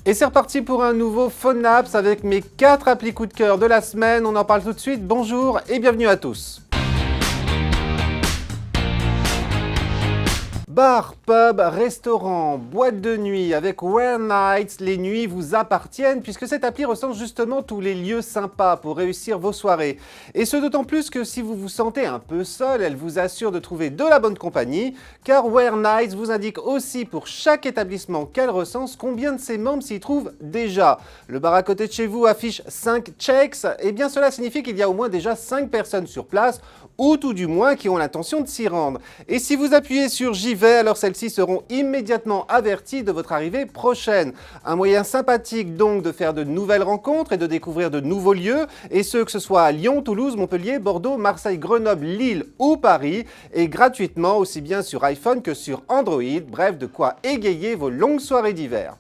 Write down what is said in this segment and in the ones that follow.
Et c'est reparti pour un nouveau Phone Apps avec mes 4 applis coup de cœur de la semaine. On en parle tout de suite. Bonjour et bienvenue à tous. Bar, pub, restaurant, boîte de nuit avec Where Nights, les nuits vous appartiennent puisque cette appli recense justement tous les lieux sympas pour réussir vos soirées. Et ce d'autant plus que si vous vous sentez un peu seul, elle vous assure de trouver de la bonne compagnie car Where Nights vous indique aussi pour chaque établissement qu'elle recense combien de ses membres s'y trouvent déjà. Le bar à côté de chez vous affiche 5 checks, et bien cela signifie qu'il y a au moins déjà 5 personnes sur place ou tout du moins qui ont l'intention de s'y rendre. Et si vous appuyez sur J'y vais, alors celles-ci seront immédiatement averties de votre arrivée prochaine. Un moyen sympathique donc de faire de nouvelles rencontres et de découvrir de nouveaux lieux, et ce que ce soit à Lyon, Toulouse, Montpellier, Bordeaux, Marseille, Grenoble, Lille ou Paris, et gratuitement aussi bien sur iPhone que sur Android, bref de quoi égayer vos longues soirées d'hiver.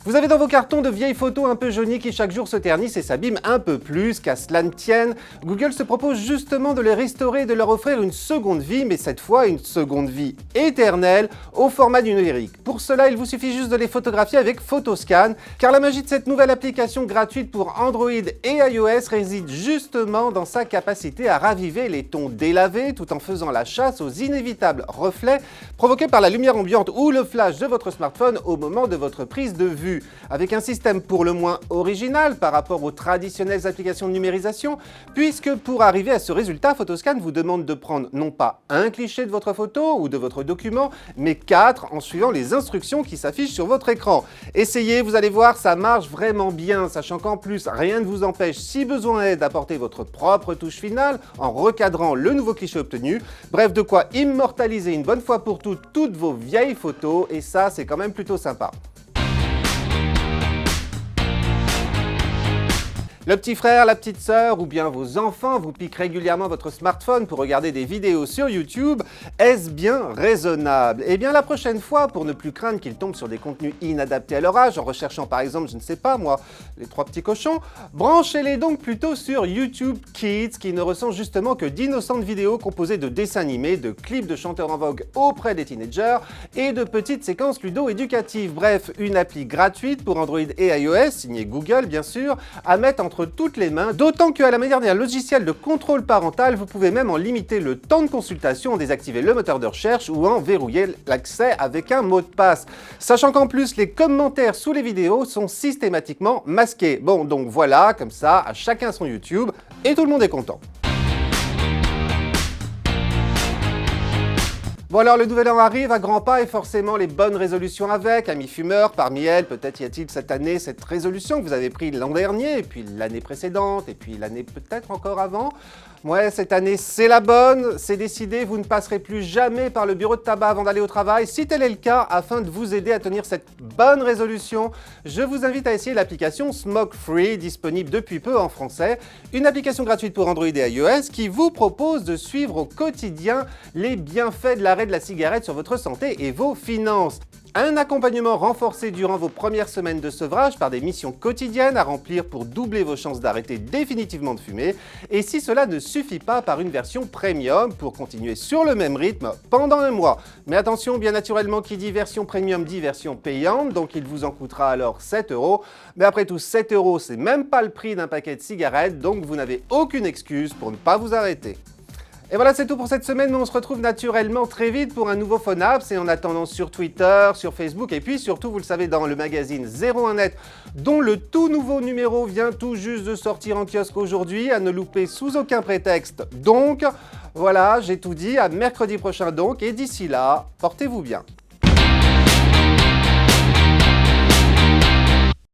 Vous avez dans vos cartons de vieilles photos un peu jaunies qui chaque jour se ternissent et s'abîment un peu plus, qu'à cela ne tienne. Google se propose justement de les restaurer et de leur offrir une seconde vie, mais cette fois une seconde vie éternelle au format du numérique. Pour cela, il vous suffit juste de les photographier avec Photoscan, car la magie de cette nouvelle application gratuite pour Android et iOS réside justement dans sa capacité à raviver les tons délavés tout en faisant la chasse aux inévitables reflets provoqués par la lumière ambiante ou le flash de votre smartphone au moment de votre prise de vue. Avec un système pour le moins original par rapport aux traditionnelles applications de numérisation, puisque pour arriver à ce résultat, Photoscan vous demande de prendre non pas un cliché de votre photo ou de votre document, mais 4 en suivant les instructions qui s'affichent sur votre écran. Essayez, vous allez voir, ça marche vraiment bien, sachant qu'en plus, rien ne vous empêche, si besoin est, d'apporter votre propre touche finale en recadrant le nouveau cliché obtenu. Bref, de quoi immortaliser une bonne fois pour toutes vos vieilles photos, et ça, c'est quand même plutôt sympa. Le petit frère, la petite sœur ou bien vos enfants vous piquent régulièrement votre smartphone pour regarder des vidéos sur YouTube. Est-ce bien raisonnable? Eh bien la prochaine fois, pour ne plus craindre qu'ils tombent sur des contenus inadaptés à leur âge, en recherchant par exemple, je ne sais pas moi, les 3 petits cochons, branchez-les donc plutôt sur YouTube Kids qui ne recense justement que d'innocentes vidéos composées de dessins animés, de clips de chanteurs en vogue auprès des teenagers et de petites séquences ludo-éducatives. Bref, une appli gratuite pour Android et iOS, signée Google bien sûr, à mettre entre toutes les mains, d'autant qu'à la manière d'un logiciel de contrôle parental, vous pouvez même en limiter le temps de consultation, en désactiver le moteur de recherche ou en verrouiller l'accès avec un mot de passe. Sachant qu'en plus, les commentaires sous les vidéos sont systématiquement masqués. Bon, donc voilà, comme ça, à chacun son YouTube, et tout le monde est content. Bon alors le nouvel an arrive à grands pas et forcément les bonnes résolutions avec, amis fumeurs, parmi elles, peut-être y a-t-il cette année cette résolution que vous avez prise l'an dernier, et puis l'année précédente, et puis l'année peut-être encore avant. Ouais, cette année c'est la bonne, c'est décidé, vous ne passerez plus jamais par le bureau de tabac avant d'aller au travail. Si tel est le cas, afin de vous aider à tenir cette bonne résolution, je vous invite à essayer l'application Smoke Free, disponible depuis peu en français, une application gratuite pour Android et iOS qui vous propose de suivre au quotidien les bienfaits de l'arrêt de la cigarette sur votre santé et vos finances. Un accompagnement renforcé durant vos premières semaines de sevrage par des missions quotidiennes à remplir pour doubler vos chances d'arrêter définitivement de fumer, et si cela ne suffit pas, par une version premium pour continuer sur le même rythme pendant un mois. Mais attention, bien naturellement, qui dit version premium dit version payante, donc il vous en coûtera alors 7 €. Mais après tout, 7 €, c'est même pas le prix d'un paquet de cigarettes, donc vous n'avez aucune excuse pour ne pas vous arrêter. Et voilà, c'est tout pour cette semaine, mais on se retrouve naturellement très vite pour un nouveau Phone Apps, et en attendant sur Twitter, sur Facebook, et puis surtout, vous le savez, dans le magazine 01net, dont le tout nouveau numéro vient tout juste de sortir en kiosque aujourd'hui, à ne louper sous aucun prétexte. Donc, voilà, j'ai tout dit, à mercredi prochain donc, et d'ici là, portez-vous bien.